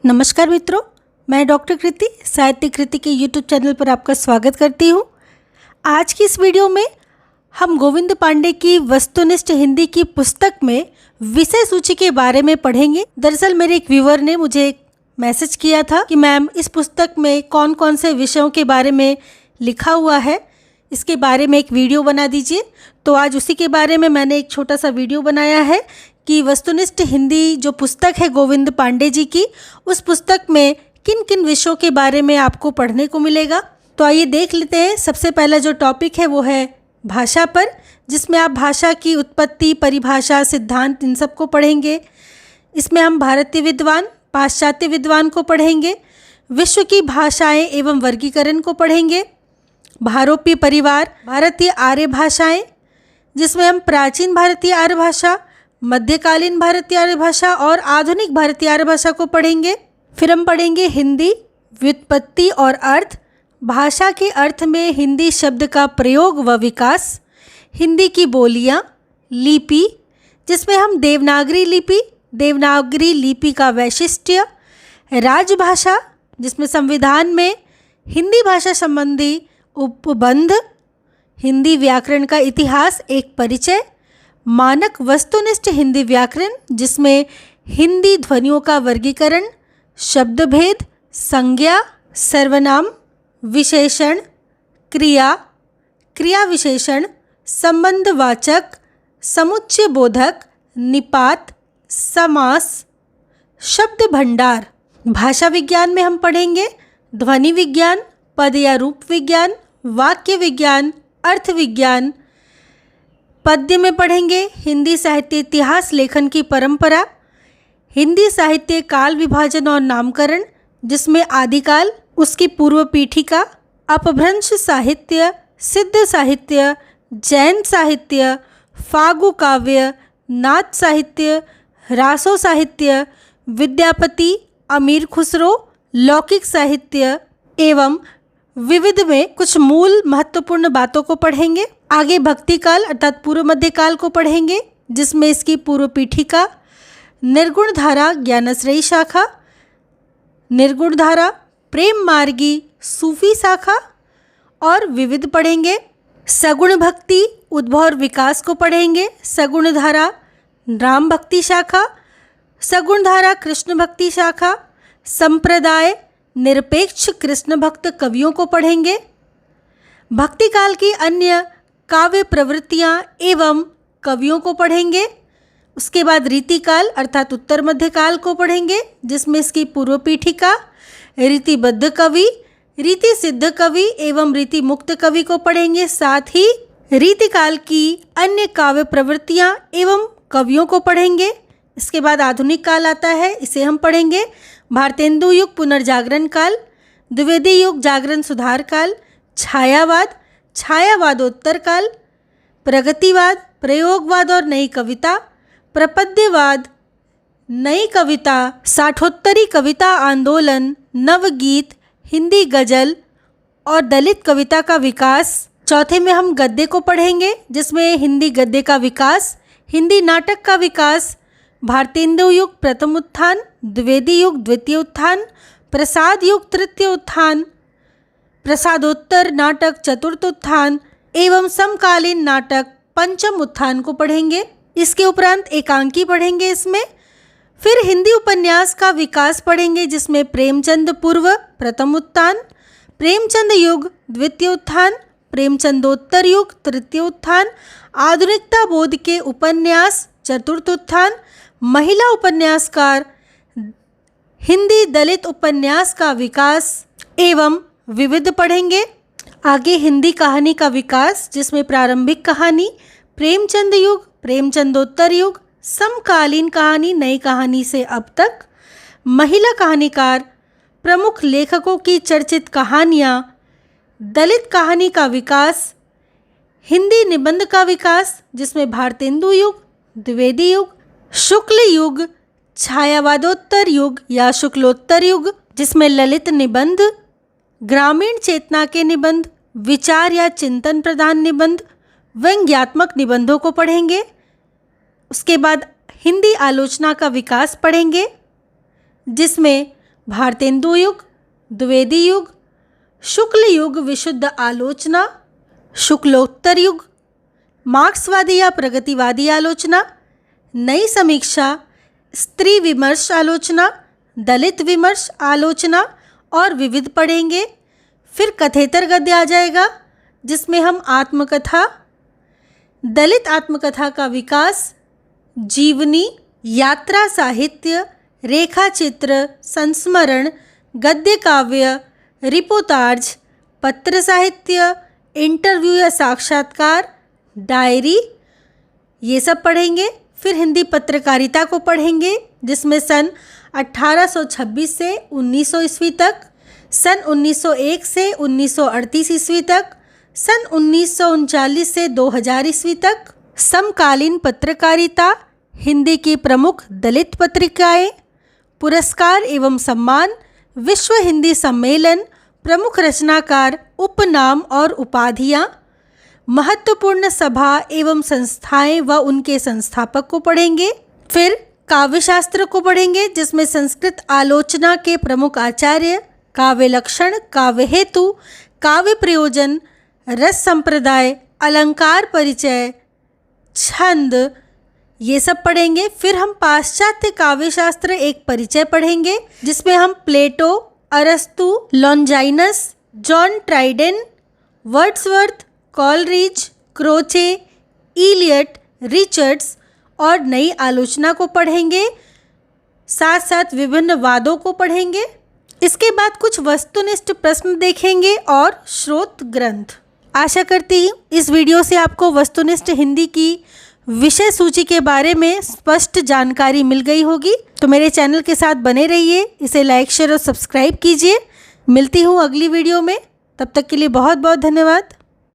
नमस्कार मित्रों, मैं डॉक्टर कृति साहित्य कृति के यूट्यूब चैनल पर आपका स्वागत करती हूँ। आज की इस वीडियो में हम गोविंद पांडे की वस्तुनिष्ठ हिंदी की पुस्तक में विषय सूची के बारे में पढ़ेंगे। दरअसल मेरे एक व्यूअर ने मुझे एक मैसेज किया था कि मैम इस पुस्तक में कौन कौन से विषयों के बारे में लिखा हुआ है, इसके बारे में एक वीडियो बना दीजिए। तो आज उसी के बारे में मैंने एक छोटा सा वीडियो बनाया है कि वस्तुनिष्ठ हिंदी जो पुस्तक है गोविंद पांडे जी की, उस पुस्तक में किन किन विषयों के बारे में आपको पढ़ने को मिलेगा। तो आइए देख लेते हैं। सबसे पहला जो टॉपिक है वो है भाषा पर, जिसमें आप भाषा की उत्पत्ति, परिभाषा, सिद्धांत, इन सब को पढ़ेंगे। इसमें हम भारतीय विद्वान, पाश्चात्य विद्वान को पढ़ेंगे। विश्व की भाषाएं एवं वर्गीकरण को पढ़ेंगे। भारोपी परिवार, भारतीय आर्य भाषाएं, जिसमें हम प्राचीन भारतीय आर्य भाषा, मध्यकालीन भारतीय आर्य भाषा और आधुनिक भारतीय आर्य भाषा को पढ़ेंगे। फिर हम पढ़ेंगे हिंदी, व्युत्पत्ति और अर्थ, भाषा के अर्थ में हिंदी शब्द का प्रयोग व विकास, हिंदी की बोलियाँ, लिपि, जिसमें हम देवनागरी लिपि का वैशिष्ट्य, राजभाषा, जिसमें संविधान में हिंदी भाषा संबंधी उपबंध, हिंदी व्याकरण का इतिहास, एक परिचय, मानक वस्तुनिष्ठ हिंदी व्याकरण, जिसमें हिंदी ध्वनियों का वर्गीकरण, शब्द भेद, संज्ञा, सर्वनाम, विशेषण, क्रिया, क्रिया विशेषण, संबंधवाचक, समुच्चय बोधक, निपात, समास, शब्द भंडार। भाषा विज्ञान में हम पढ़ेंगे ध्वनि विज्ञान, पद या रूप विज्ञान, वाक्य विज्ञान, अर्थ विज्ञान। पद्य में पढ़ेंगे हिंदी साहित्य इतिहास, लेखन की परंपरा, हिंदी साहित्य काल विभाजन और नामकरण, जिसमें आदिकाल, उसकी पूर्व पीठिका, अपभ्रंश साहित्य, सिद्ध साहित्य, जैन साहित्य, फागु काव्य, नाथ साहित्य, रासो साहित्य, विद्यापति, अमीर खुसरो, लौकिक साहित्य एवं विविध में कुछ मूल महत्वपूर्ण बातों को पढ़ेंगे। आगे भक्ति काल अर्थात पूर्व मध्यकाल को पढ़ेंगे, जिसमें इसकी पूर्व पीठिका, निर्गुण धारा, ज्ञानश्रेयी शाखा, निर्गुण धारा, प्रेम मार्गी, सूफी शाखा और विविध पढ़ेंगे। सगुण भक्ति, उद्भव और विकास को पढ़ेंगे। सगुण धारा, राम भक्ति शाखा, सगुण धारा, कृष्ण भक्ति शाखा, संप्रदाय, निरपेक्ष कृष्ण भक्त कवियों को पढ़ेंगे। भक्ति काल की अन्य काव्य प्रवृत्तियाँ एवं कवियों को पढ़ेंगे। उसके बाद रीतिकाल अर्थात उत्तर मध्यकाल को पढ़ेंगे, जिसमें इसकी पूर्व पीठिका, रीतिबद्ध कवि, रीति सिद्ध कवि एवं रीति मुक्त कवि को पढ़ेंगे। साथ ही रीतिकाल की अन्य काव्य प्रवृत्तियाँ एवं कवियों को पढ़ेंगे। इसके बाद आधुनिक काल आता है, इसे हम पढ़ेंगे। भारतेंदु युग, पुनर्जागरण काल, द्विवेदी युग, जागरण सुधार काल, छायावाद, छायावादोत्तर काल, प्रगतिवाद, प्रयोगवाद और नई कविता, प्रपद्यवाद, नई कविता, साठोत्तरी कविता आंदोलन, नवगीत, हिंदी गजल और दलित कविता का विकास। चौथे में हम गद्य को पढ़ेंगे, जिसमें हिंदी गद्य का विकास, हिंदी नाटक का विकास, भारतेंदु युग प्रथम उत्थान, द्विवेदी युग द्वितीय उत्थान, प्रसाद युग तृतीय उत्थान, प्रसादोत्तर नाटक चतुर्थ उत्थान एवं समकालीन नाटक पंचम उत्थान को पढ़ेंगे। इसके उपरांत एकांकी पढ़ेंगे इसमें। फिर हिंदी उपन्यास का विकास पढ़ेंगे, जिसमें प्रेमचंद पूर्व प्रथम उत्थान, प्रेमचंद युग द्वितीय उत्थान, प्रेमचंदोत्तर युग तृतीय उत्थान, आधुनिकता बोध के उपन्यास चतुर्थ उत्थान, महिला उपन्यासकार, हिंदी दलित उपन्यास का विकास एवं विविध पढ़ेंगे। आगे हिंदी कहानी का विकास, जिसमें प्रारंभिक कहानी, प्रेमचंद युग, प्रेमचंदोत्तर युग, समकालीन कहानी, नई कहानी से अब तक, महिला कहानीकार, प्रमुख लेखकों की चर्चित कहानियाँ, दलित कहानी का विकास, हिंदी निबंध का विकास, जिसमें भारतेंदु युग, द्विवेदी युग, शुक्ल युग, छायावादोत्तर युग या शुक्लोत्तर युग, जिसमें ललित निबंध, ग्रामीण चेतना के निबंध, विचार या चिंतन प्रधान निबंध, व्यंग्यात्मक निबंधों को पढ़ेंगे। उसके बाद हिंदी आलोचना का विकास पढ़ेंगे, जिसमें भारतेंदु युग, द्विवेदी युग, शुक्ल युग विशुद्ध आलोचना, शुक्लोत्तर युग, मार्क्सवादी या प्रगतिवादी आलोचना, नई समीक्षा, स्त्री विमर्श आलोचना, दलित विमर्श आलोचना और विविध पढ़ेंगे। फिर कथेतर गद्य आ जाएगा जिसमें हम आत्मकथा, दलित आत्मकथा का विकास, जीवनी, यात्रा साहित्य, रेखा चित्र, संस्मरण, गद्य काव्य, रिपोर्टाज, पत्र साहित्य, इंटरव्यू या साक्षात्कार, डायरी, ये सब पढ़ेंगे। फिर हिंदी पत्रकारिता को पढ़ेंगे जिसमें सन 1826 से 1900 ईस्वी तक, सन 1901 से 1938 ईस्वी तक, सन 1939 से 2000 ईस्वी तक, समकालीन पत्रकारिता, हिंदी की प्रमुख दलित पत्रिकाएं, पुरस्कार एवं सम्मान, विश्व हिंदी सम्मेलन, प्रमुख रचनाकार, उपनाम और उपाधियां, महत्वपूर्ण सभा एवं संस्थाएं व उनके संस्थापक को पढ़ेंगे। फिर काव्य शास्त्र को पढ़ेंगे जिसमें संस्कृत आलोचना के प्रमुख आचार्य, काव्य लक्षण, काव्य हेतु, काव्य प्रयोजन, रस संप्रदाय, अलंकार परिचय, छंद, ये सब पढ़ेंगे। फिर हम पाश्चात्य काव्य शास्त्र एक परिचय पढ़ेंगे जिसमें हम प्लेटो, अरस्तु, Longinus, John Dryden, Wordsworth, Coleridge, Croce, Eliot, Richards और नई आलोचना को पढ़ेंगे। साथ साथ विभिन्न वादों को पढ़ेंगे। इसके बाद कुछ वस्तुनिष्ठ प्रश्न देखेंगे और स्रोत ग्रंथ। आशा करती हूँ इस वीडियो से आपको वस्तुनिष्ठ हिंदी की विषय सूची के बारे में स्पष्ट जानकारी मिल गई होगी। तो मेरे चैनल के साथ बने रहिए, इसे लाइक, शेयर और सब्सक्राइब कीजिए। मिलती हूँ अगली वीडियो में, तब तक के लिए बहुत बहुत धन्यवाद।